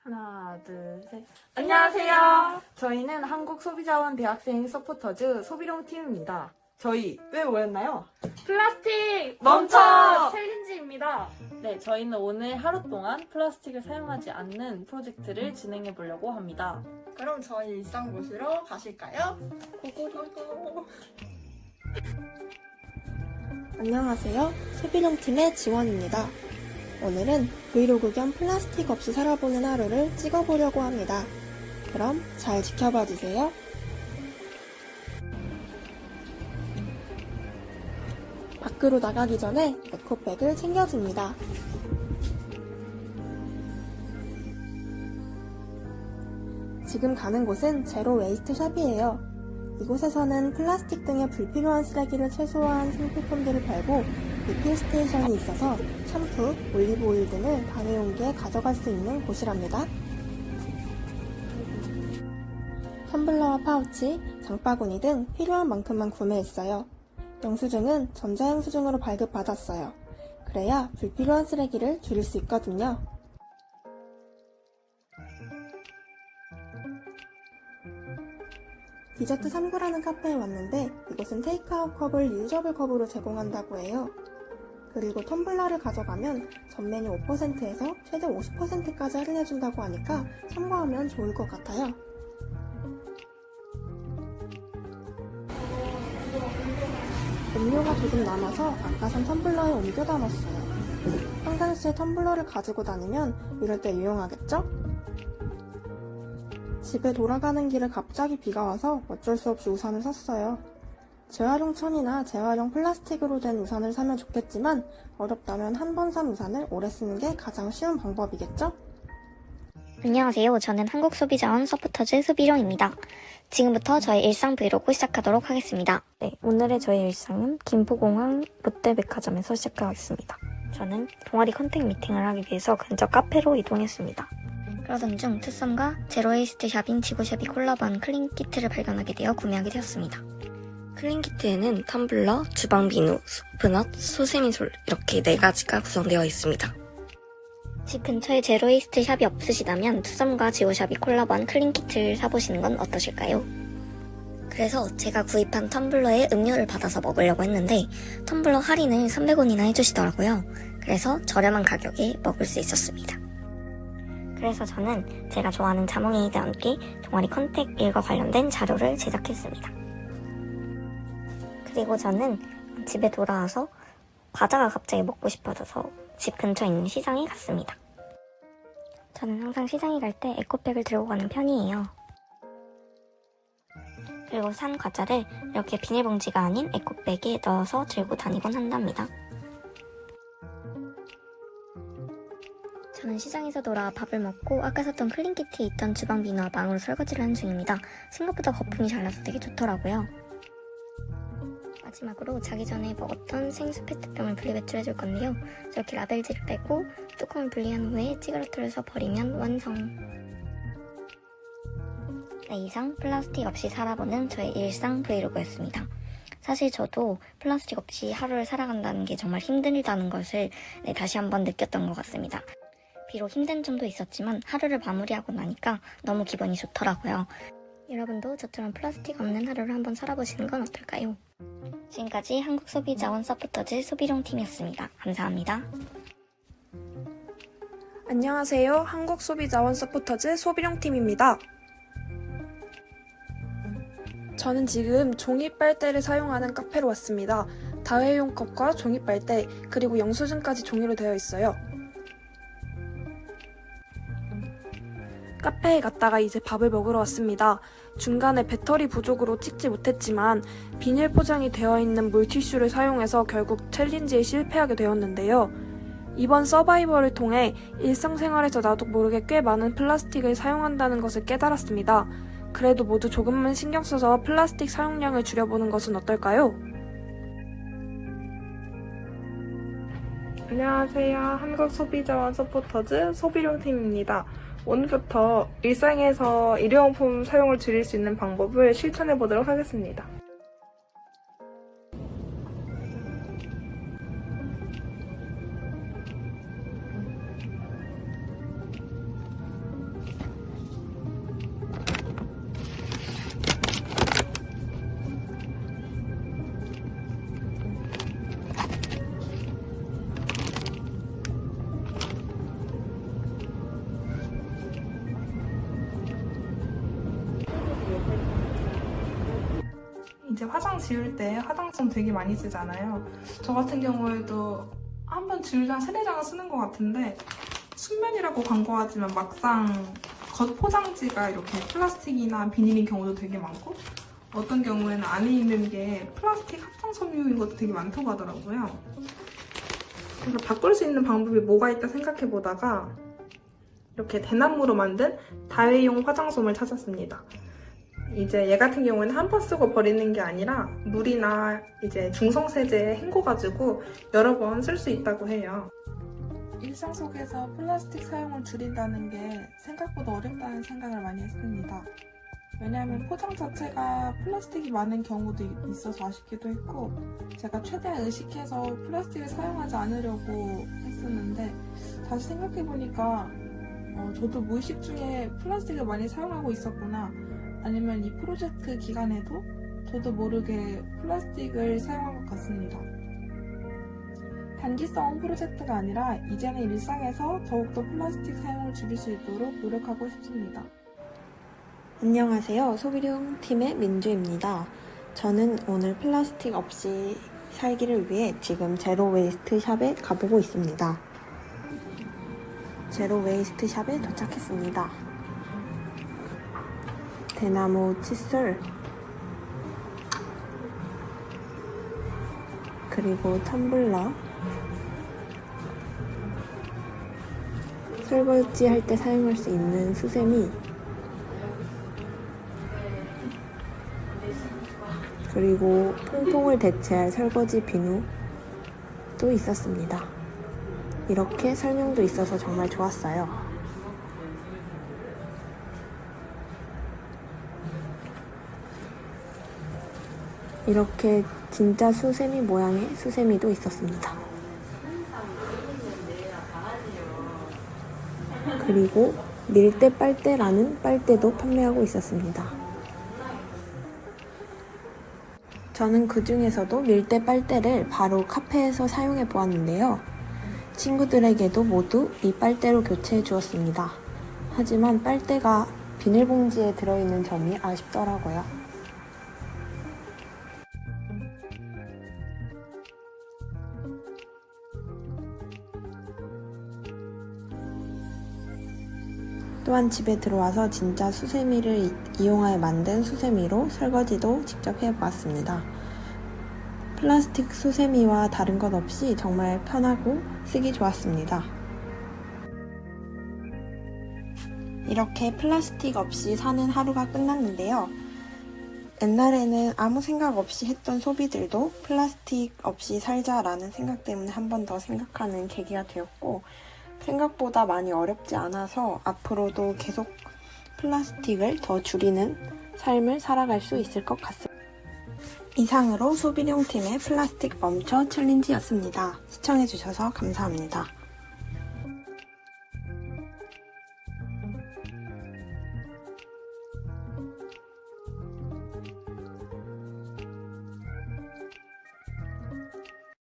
하나, 둘, 셋. 안녕하세요. 저희는 한국소비자원 대학생 서포터즈 소비룡 팀입니다. 저희 왜 모였나요? 플라스틱 멈춰! 챌린지입니다. 네, 저희는 오늘 하루 동안 플라스틱을 사용하지 않는 프로젝트를 진행해 보려고 합니다. 그럼 저희 일상 보시러 가실까요? 고고고고. 안녕하세요. 소비룡팀의 지원입니다. 오늘은 브이로그 겸 플라스틱 없이 살아보는 하루를 찍어보려고 합니다. 그럼 잘 지켜봐 주세요. 밖으로 나가기 전에 에코백을 챙겨줍니다. 지금 가는 곳은 제로 웨이스트 샵이에요. 이곳에서는 플라스틱 등의 불필요한 쓰레기를 최소화한 생필품들을 팔고 리필 스테이션이 있어서 샴푸, 올리브 오일 등을 다회용기에 가져갈 수 있는 곳이랍니다. 텀블러와 파우치, 장바구니 등 필요한 만큼만 구매했어요. 영수증은 전자영수증으로 발급받았어요. 그래야 불필요한 쓰레기를 줄일 수 있거든요. 디저트 3구라는 카페에 왔는데 이곳은 테이크아웃 컵을 리유저블 컵으로 제공한다고 해요. 그리고 텀블러를 가져가면 전 메뉴 5%에서 최대 50%까지 할인해준다고 하니까 참고하면 좋을 것 같아요. 음료가 조금 남아서 아까 산 텀블러에 옮겨 담았어요. 평상시에 텀블러를 가지고 다니면 이럴 때 유용하겠죠? 집에 돌아가는 길에 갑자기 비가 와서 어쩔 수 없이 우산을 샀어요. 재활용 천이나 재활용 플라스틱으로 된 우산을 사면 좋겠지만 어렵다면 한 번 산 우산을 오래 쓰는 게 가장 쉬운 방법이겠죠? 안녕하세요. 저는 한국소비자원 서포터즈 소비룡입니다. 지금부터 저의 일상 브이로그 시작하도록 하겠습니다. 네, 오늘의 저의 일상은 김포공항 롯데백화점에서 시작하겠습니다. 저는 동아리 컨택 미팅을 하기 위해서 근처 카페로 이동했습니다. 그러던 중 투썸과 제로웨이스트 샵인 지구샵이 콜라보한 클린 키트를 발견하게 되어 구매하게 되었습니다. 클린 키트에는 텀블러, 주방 비누, 소프넛, 소세미솔 이렇게 4가지가 구성되어 있습니다. 집 근처에 제로웨이스트 샵이 없으시다면 투썸과 지구샵이 콜라보한 클린 키트를 사보시는 건 어떠실까요? 그래서 제가 구입한 텀블러에 음료를 받아서 먹으려고 했는데 텀블러 할인을 300원이나 해주시더라고요. 그래서 저렴한 가격에 먹을 수 있었습니다. 그래서 저는 제가 좋아하는 자몽에이드와 함께 동아리 컨택 일과 관련된 자료를 제작했습니다. 그리고 저는 집에 돌아와서 과자가 갑자기 먹고 싶어져서 집 근처에 있는 시장에 갔습니다. 저는 항상 시장에 갈 때 에코백을 들고 가는 편이에요. 그리고 산 과자를 이렇게 비닐봉지가 아닌 에코백에 넣어서 들고 다니곤 한답니다. 저는 시장에서 돌아와 밥을 먹고 아까 샀던 클린키트에 있던 주방 비누와 망으로 설거지를 하는 중입니다. 생각보다 거품이 잘 나서 되게 좋더라고요. 마지막으로 자기 전에 먹었던 생수 페트병을 분리배출해줄 건데요. 저렇게 라벨지를 빼고 뚜껑을 분리한 후에 찌그러뜨려서 버리면 완성! 네, 이상 플라스틱 없이 살아보는 저의 일상 브이로그였습니다. 사실 저도 플라스틱 없이 하루를 살아간다는 게 정말 힘들다는 것을 다시 한번 느꼈던 것 같습니다. 비록 힘든 점도 있었지만 하루를 마무리하고 나니까 너무 기분이 좋더라고요. 여러분도 저처럼 플라스틱 없는 하루를 한번 살아보시는 건 어떨까요? 지금까지 한국소비자원 서포터즈 소비룡 팀이었습니다. 감사합니다. 안녕하세요. 한국소비자원 서포터즈 소비룡 팀입니다. 저는 지금 종이빨대를 사용하는 카페로 왔습니다. 다회용 컵과 종이빨대, 그리고 영수증까지 종이로 되어 있어요. 카페에 갔다가 이제 밥을 먹으러 왔습니다. 중간에 배터리 부족으로 찍지 못했지만 비닐 포장이 되어 있는 물티슈를 사용해서 결국 챌린지에 실패하게 되었는데요. 이번 서바이벌을 통해 일상생활에서 나도 모르게 꽤 많은 플라스틱을 사용한다는 것을 깨달았습니다. 그래도 모두 조금만 신경 써서 플라스틱 사용량을 줄여보는 것은 어떨까요? 안녕하세요. 한국소비자원 서포터즈 소비룡 팀입니다. 오늘부터 일상에서 일회용품 사용을 줄일 수 있는 방법을 실천해 보도록 하겠습니다. 이제 화장 지울 때 화장솜 되게 많이 쓰잖아요. 저 같은 경우에도 한 번 지우자 3-4장을 쓰는 것 같은데 순면이라고 광고하지만 막상 겉 포장지가 이렇게 플라스틱이나 비닐인 경우도 되게 많고 어떤 경우에는 안에 있는 게 플라스틱 합성섬유인 것도 되게 많다고 하더라고요. 그래서 바꿀 수 있는 방법이 뭐가 있다 생각해보다가 이렇게 대나무로 만든 다회용 화장솜을 찾았습니다. 이제 얘 같은 경우에는 한 번 쓰고 버리는 게 아니라 물이나 이제 중성세제에 헹궈가지고 여러 번 쓸 수 있다고 해요. 일상 속에서 플라스틱 사용을 줄인다는 게 생각보다 어렵다는 생각을 많이 했습니다. 왜냐하면 포장 자체가 플라스틱이 많은 경우도 있어서 아쉽기도 했고 제가 최대한 의식해서 플라스틱을 사용하지 않으려고 했었는데 다시 생각해보니까 저도 무의식 중에 플라스틱을 많이 사용하고 있었구나, 아니면 이 프로젝트 기간에도 저도 모르게 플라스틱을 사용한 것 같습니다. 단기성 프로젝트가 아니라 이제는 일상에서 더욱더 플라스틱 사용을 줄일 수 있도록 노력하고 싶습니다. 안녕하세요. 소비룡 팀의 민주입니다. 저는 오늘 플라스틱 없이 살기를 위해 지금 제로 웨이스트 샵에 가보고 있습니다. 제로 웨이스트 샵에 도착했습니다. 대나무 칫솔, 그리고 텀블러, 설거지 할 때 사용할 수 있는 수세미, 그리고 퐁퐁을 대체할 설거지 비누도 있었습니다. 이렇게 설명도 있어서 정말 좋았어요. 이렇게 진짜 수세미 모양의 수세미도 있었습니다. 그리고 밀대 빨대라는 빨대도 판매하고 있었습니다. 저는 그 중에서도 밀대 빨대를 바로 카페에서 사용해 보았는데요. 친구들에게도 모두 이 빨대로 교체해 주었습니다. 하지만 빨대가 비닐봉지에 들어있는 점이 아쉽더라고요. 또한 집에 들어와서 진짜 수세미를 이용하여 만든 수세미로 설거지도 직접 해보았습니다. 플라스틱 수세미와 다른 것 없이 정말 편하고 쓰기 좋았습니다. 이렇게 플라스틱 없이 사는 하루가 끝났는데요. 옛날에는 아무 생각 없이 했던 소비들도 플라스틱 없이 살자라는 생각 때문에 한 번 더 생각하는 계기가 되었고, 생각보다 많이 어렵지 않아서 앞으로도 계속 플라스틱을 더 줄이는 삶을 살아갈 수 있을 것 같습니다. 이상으로 소비룡팀의 플라스틱 멈춰 챌린지였습니다. 시청해주셔서 감사합니다.